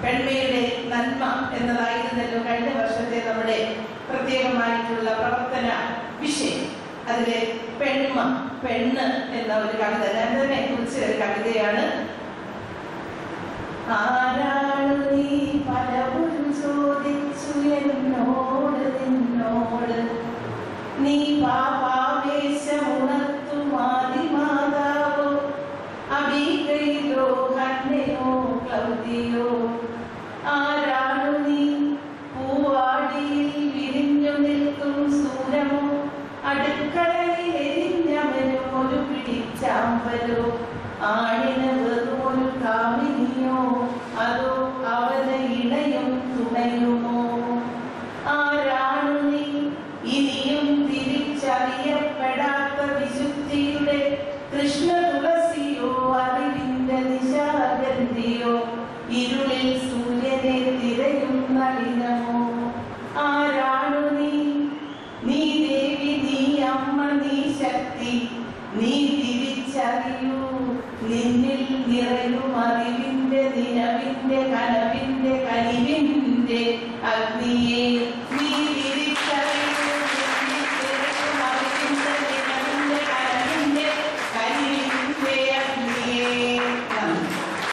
പെൺമയുടെ നന്മ എന്നതായിരുന്നല്ലോ കഴിഞ്ഞ വർഷത്തെ നമ്മുടെ പ്രത്യേകമായിട്ടുള്ള പ്രവർത്തന വിഷയം. അതിലെ പെൺമ, പെണ്ണ് എന്ന ഒരു കവിത, ഞാൻ തന്നെ കുറിച്ച ഒരു കവിതയാണ്. ആരാണ് നീ പലപ്പോഴും ചോദിച്ചു എന്നോട് നിന്നോട്, നീ പാപാവേശമുണർത്തുമാതി മാതാവോ അബീഗയിലോ ഹന്നയോ ക്ലൗദിയോ? ആരാണു നീ പൂവാടിയിൽ വിരിഞ്ഞു നിൽക്കും സൂരമോ, അടുക്കളയിൽ എരിഞ്ഞവനും ഒരു പിടിച്ചാമ്പലോ? ആണിന് വെറും ഒരു കാമിനിയോ, അതോ അവന് ഇണയും തുണയുമോ? ആരാണു നീ ഇനിയും തിരിച്ചറിയപ്പെടാത്ത വിശുദ്ധിയുടെ കൃഷ്ണ തുളസിയോ, അറിവിന്റെ നിശാഗന്ധിയോ, ഇരുളിൽ സൂര്യനെ തിരയും നളിനമോ? ആരാണു നീ? നീ ദേവി, നീ അമ്മ, നീ ശക്തി, നീ തിരിച്ചറിയൂ. നിന്നിൽ നിറയും അറിവിന്റെ നിലവിന്റെ കനവിന്റെ കനിവിന്റെ അഗ്നിയെ